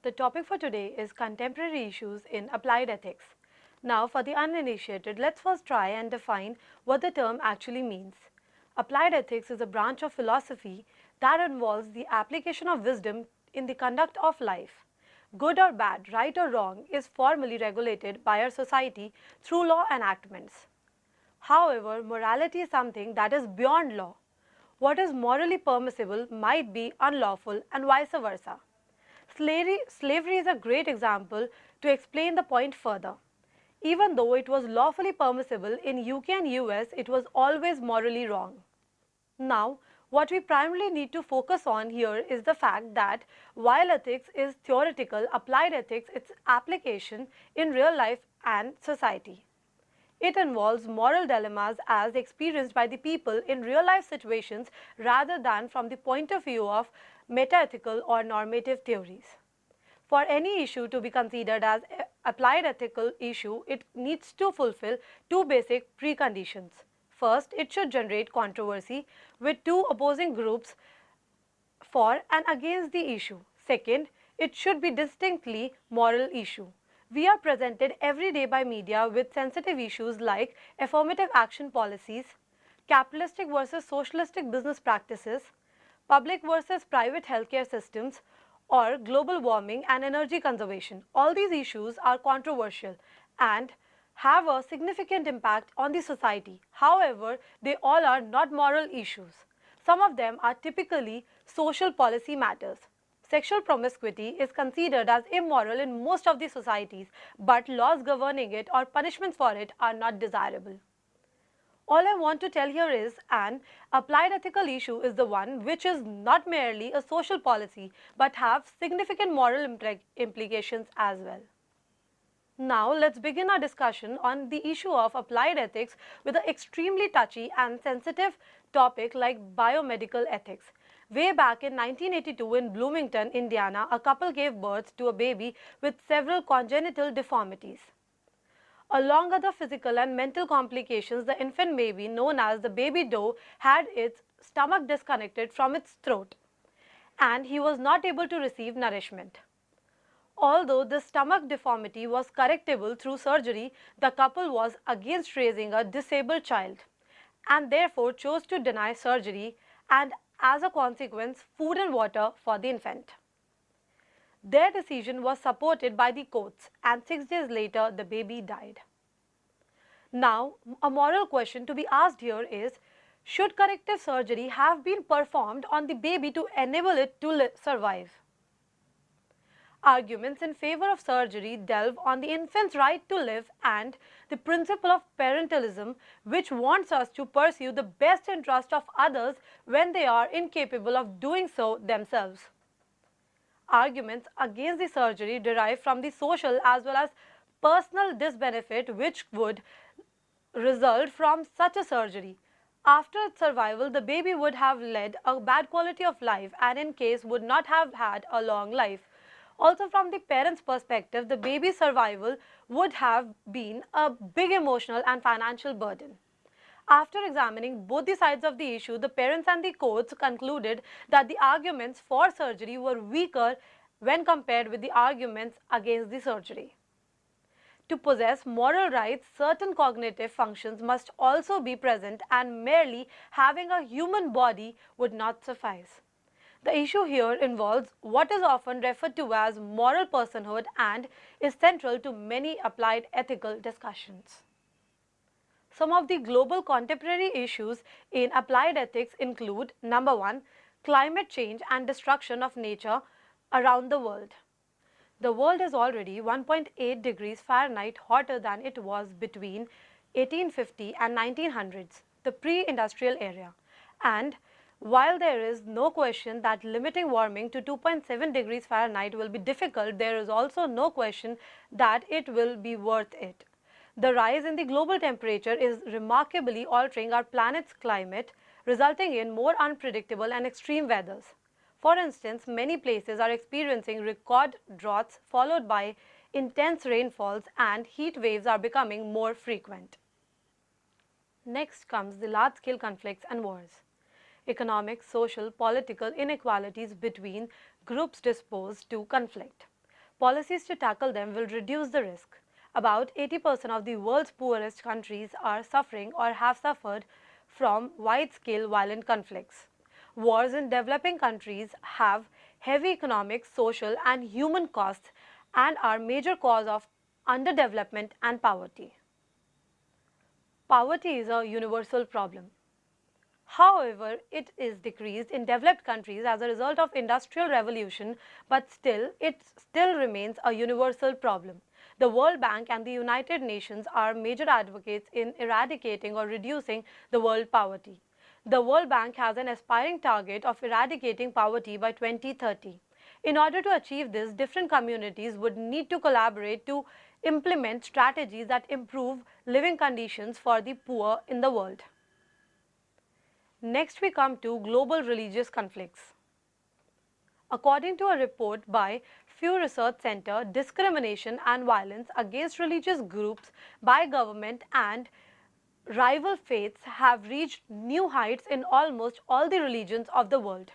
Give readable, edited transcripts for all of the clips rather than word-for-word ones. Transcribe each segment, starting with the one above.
The topic for today is contemporary issues in applied ethics. Now, for the uninitiated, let's first try and define what the term actually means. Applied ethics is a branch of philosophy that involves the application of wisdom in the conduct of life. Good or bad, right or wrong, is formally regulated by our society through law enactments. However, morality is something that is beyond law. What is morally permissible might be unlawful and vice versa. Slavery is a great example to explain the point further. Even though it was lawfully permissible in UK and US, it was always morally wrong. Now, what we primarily need to focus on here is the fact that while ethics is theoretical, applied ethics its application in real life and society. It involves moral dilemmas as experienced by the people in real life situations rather than from the point of view of metaethical or normative theories. For any issue to be considered as applied ethical issue, it needs to fulfill two basic preconditions. First, it should generate controversy with two opposing groups for and against the issue. Second, it should be distinctly moral issue. We are presented every day by media with sensitive issues like affirmative action policies, capitalistic versus socialistic business practices, public versus private healthcare systems, or global warming and energy conservation. All these issues are controversial and have a significant impact on the society. However, they all are not moral issues. Some of them are typically social policy matters. Sexual promiscuity is considered as immoral in most of the societies, but laws governing it or punishments for it are not desirable. All I want to tell here is an applied ethical issue is the one which is not merely a social policy but have significant moral implications as well. Now let's begin our discussion on the issue of applied ethics with an extremely touchy and sensitive topic like biomedical ethics. Way back in 1982 in Bloomington, Indiana, a couple gave birth to a baby with several congenital deformities. Along other physical and mental complications, the infant baby, known as the baby doe, had its stomach disconnected from its throat, and he was not able to receive nourishment. Although the stomach deformity was correctable through surgery, the couple was against raising a disabled child and therefore chose to deny surgery and, as a consequence, food and water for the infant. Their decision was supported by the courts, and 6 days later the baby died. Now, a moral question to be asked here is, should corrective surgery have been performed on the baby to enable it to survive? Arguments in favor of surgery delve on the infant's right to live and the principle of parentalism, which wants us to pursue the best interest of others when they are incapable of doing so themselves. Arguments against the surgery derive from the social as well as personal disbenefit which would result from such a surgery. After its survival, the baby would have led a bad quality of life and in case would not have had a long life. Also, from the parents' perspective, the baby's survival would have been a big emotional and financial burden. After examining both the sides of the issue, the parents and the courts concluded that the arguments for surgery were weaker when compared with the arguments against the surgery. To possess moral rights, certain cognitive functions must also be present, and merely having a human body would not suffice. The issue here involves what is often referred to as moral personhood and is central to many applied ethical discussions. Some of the global contemporary issues in applied ethics include: number 1, climate change and destruction of nature around the world. The world is already 1.8 degrees Fahrenheit hotter than it was between 1850 and 1900s, the pre-industrial era, and while there is no question that limiting warming to 2.7 degrees Fahrenheit will be difficult, there is also no question that it will be worth it. The rise in the global temperature is remarkably altering our planet's climate, resulting in more unpredictable and extreme weathers. For instance, many places are experiencing record droughts followed by intense rainfalls, and heat waves are becoming more frequent. Next comes the large-scale conflicts and wars. Economic, social, political inequalities between groups disposed to conflict. Policies to tackle them will reduce the risk. About 80% of the world's poorest countries are suffering or have suffered from wide-scale violent conflicts. Wars in developing countries have heavy economic, social, and human costs and are major cause of underdevelopment and poverty. Poverty is a universal problem. However, it is decreased in developed countries as a result of industrial revolution, but it still remains a universal problem. The World Bank and the United Nations are major advocates in eradicating or reducing the world poverty. The World Bank has an aspiring target of eradicating poverty by 2030. In order to achieve this, different communities would need to collaborate to implement strategies that improve living conditions for the poor in the world. Next, we come to global religious conflicts. According to a report by Pew Research Center, discrimination and violence against religious groups by government and rival faiths have reached new heights in almost all the religions of the world.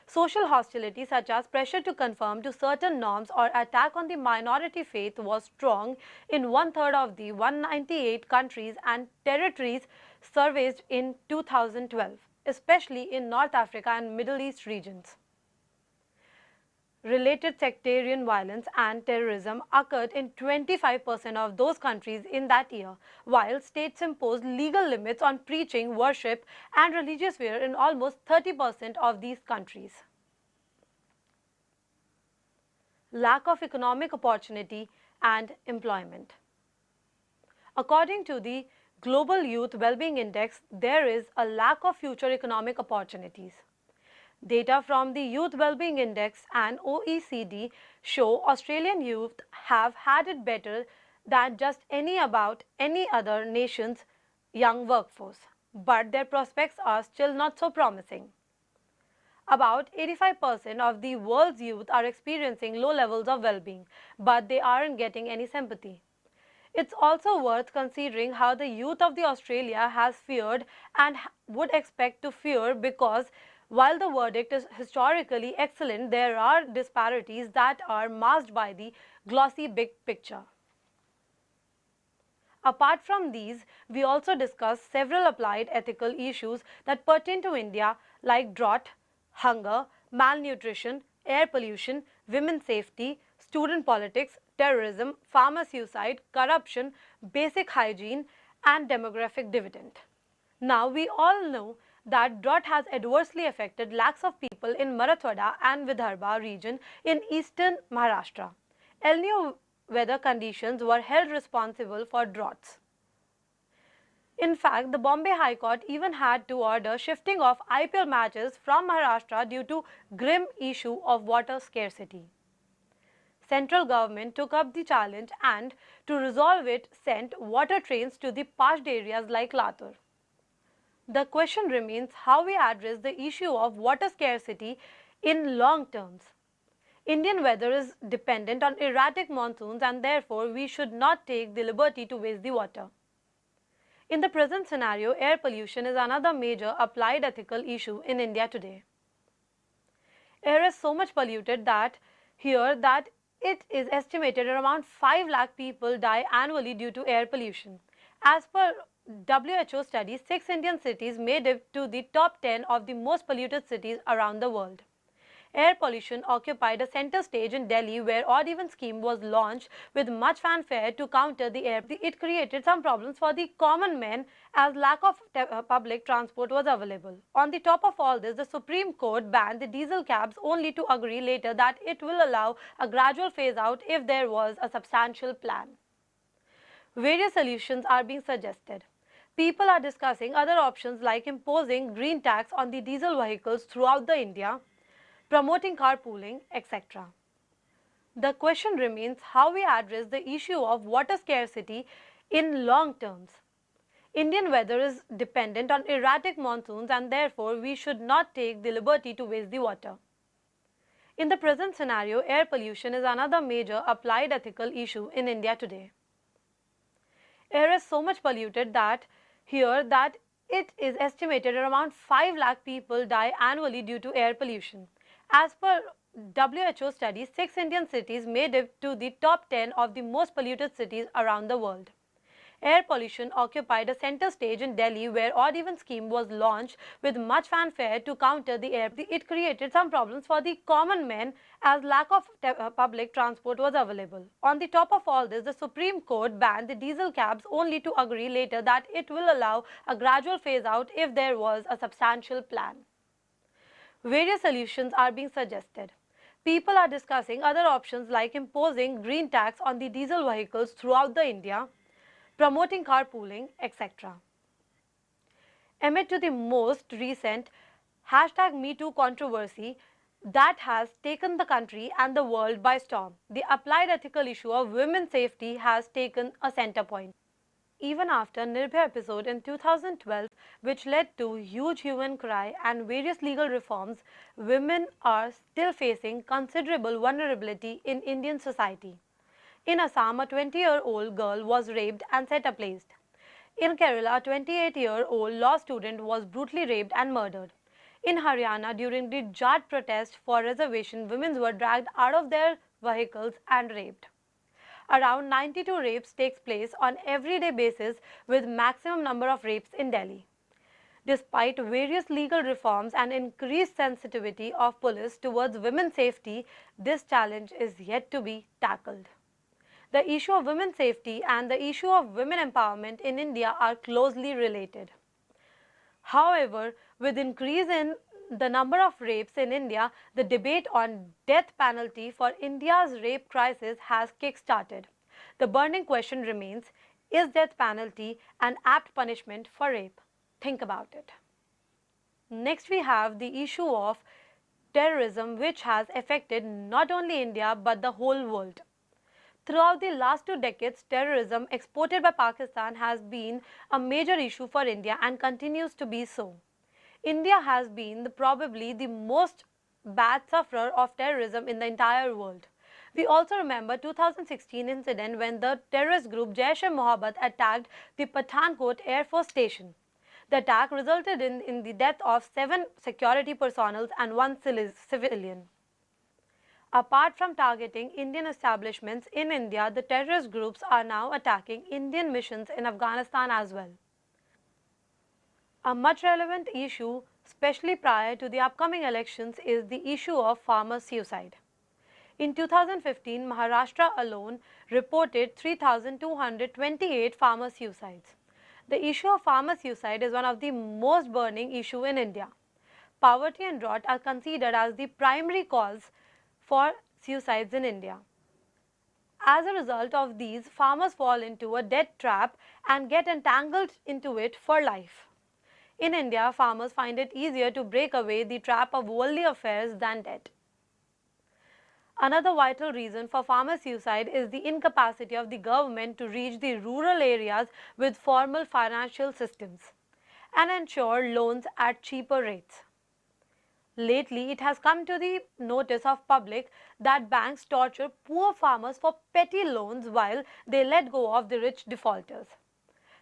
Social hostility such as pressure to conform to certain norms or attack on the minority faith was strong in one-third of the 198 countries and territories surveyed in 2012, especially in North Africa and Middle East regions. Related sectarian violence and terrorism occurred in 25% of those countries in that year, while states imposed legal limits on preaching, worship, and religious wear in almost 30% of these countries. Lack of economic opportunity and employment. According to the Global Youth Wellbeing Index, there is a lack of future economic opportunities. Data from the Youth Wellbeing Index and OECD show Australian youth have had it better than just any other nation's young workforce, but their prospects are still not so promising. About 85% of the world's youth are experiencing low levels of well-being, but they aren't getting any sympathy. It's also worth considering how the youth of Australia has feared and would expect to fear, because while the verdict is historically excellent, there are disparities that are masked by the glossy big picture. Apart from these, we also discuss several applied ethical issues that pertain to India, like drought, hunger, malnutrition, air pollution, women's safety, student politics, terrorism, farmer suicide, corruption, basic hygiene, and demographic dividend. Now, we all know that drought has adversely affected lakhs of people in Marathwada and Vidarbha region in eastern Maharashtra. El Nino weather conditions were held responsible for droughts. In fact, the Bombay High Court even had to order shifting of IPL matches from Maharashtra due to grim issue of water scarcity. Central government took up the challenge and, to resolve it, sent water trains to the parched areas like Latur. The question remains how we address the issue of water scarcity in long terms. Indian weather is dependent on erratic monsoons, and therefore we should not take the liberty to waste the water. In the present scenario, air pollution is another major applied ethical issue in India today. Air is so much polluted that it is estimated around 5 lakh people die annually due to air pollution. As per WHO study, 6 Indian cities made it to the top 10 of the most polluted cities around the world. Air pollution occupied a center stage in Delhi, where odd-even scheme was launched with much fanfare to counter the air. It created some problems for the common man as lack of public transport was available. On the top of all this, the Supreme Court banned the diesel cabs, only to agree later that it will allow a gradual phase out if there was a substantial plan. Various solutions are being suggested. People are discussing other options like imposing green tax on the diesel vehicles throughout the India, promoting carpooling, etc. The question remains how we address the issue of water scarcity in long terms. Indian weather is dependent on erratic monsoons, and therefore we should not take the liberty to waste the water. In the present scenario, air pollution is another major applied ethical issue in India today. Air is so much polluted that it is estimated around 5 lakh people die annually due to air pollution. As per WHO study, 6 Indian cities made it to the top 10 of the most polluted cities around the world. Air pollution occupied a center stage in Delhi, where odd-even scheme was launched with much fanfare to counter the air. It created some problems for the common men as lack of public transport was available. On the top of all this, the Supreme Court banned the diesel cabs only to agree later that it will allow a gradual phase out if there was a substantial plan. Various solutions are being suggested. People are discussing other options like imposing green tax on the diesel vehicles throughout the India, promoting carpooling, etc. Amid to the most recent #MeToo controversy that has taken the country and the world by storm, the applied ethical issue of women's safety has taken a center point. Even after Nirbhaya episode in 2012, which led to huge hue and cry and various legal reforms, women are still facing considerable vulnerability in Indian society. In Assam, a 20-year-old girl was raped and set ablaze. In Kerala, a 28-year-old law student was brutally raped and murdered. In Haryana, during the Jat protest for reservation, women were dragged out of their vehicles and raped. Around 92 rapes takes place on everyday basis, with maximum number of rapes in Delhi. Despite various legal reforms and increased sensitivity of police towards women's safety, this challenge is yet to be tackled. The issue of women's safety and the issue of women empowerment in India are closely related. However, with increase in the number of rapes in India, the debate on death penalty for India's rape crisis has kick-started. The burning question remains, is death penalty an apt punishment for rape? Think about it. Next, we have the issue of terrorism, which has affected not only India but the whole world. Throughout the last 2 decades, terrorism exported by Pakistan has been a major issue for India and continues to be so. India has been probably the most bad sufferer of terrorism in the entire world. We also remember 2016 incident when the terrorist group Jaish-e-Mohammed attacked the Pathankot Air Force Station. The attack resulted in the death of 7 security personnel and 1 civilian. Apart from targeting Indian establishments in India, the terrorist groups are now attacking Indian missions in Afghanistan as well. A much relevant issue, especially prior to the upcoming elections, is the issue of farmer suicide. In 2015, Maharashtra alone reported 3,228 farmer suicides. The issue of farmer suicide is one of the most burning issues in India. Poverty and drought are considered as the primary cause for suicides in India. As a result of these, farmers fall into a debt trap and get entangled into it for life. In India, farmers find it easier to break away the trap of worldly affairs than debt. Another vital reason for farmer suicide is the incapacity of the government to reach the rural areas with formal financial systems and ensure loans at cheaper rates. Lately, it has come to the notice of public that banks torture poor farmers for petty loans while they let go of the rich defaulters.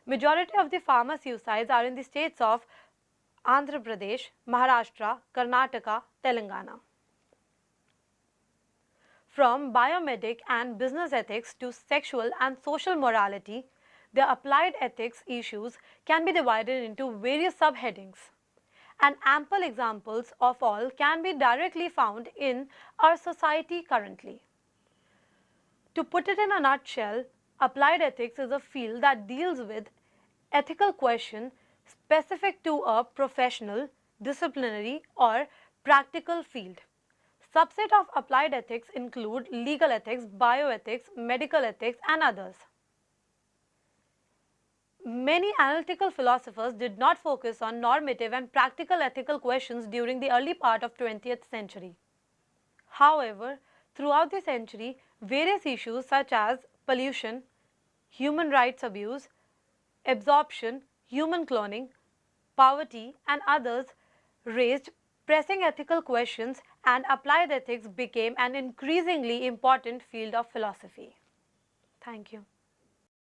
Majority of the farmer suicides are in the states of Andhra Pradesh, Maharashtra, Karnataka, Telangana. From biomedic and business ethics to sexual and social morality, the applied ethics issues can be divided into various subheadings, and ample examples of all can be directly found in our society currently. To put it in a nutshell, applied ethics is a field that deals with ethical questions specific to a professional, disciplinary, or practical field. Subset of applied ethics include legal ethics, bioethics, medical ethics, and others. Many analytical philosophers did not focus on normative and practical ethical questions during the early part of 20th century. However, throughout the century, various issues such as pollution, human rights abuse, absorption, human cloning, poverty, and others raised pressing ethical questions, and applied ethics became an increasingly important field of philosophy. Thank you.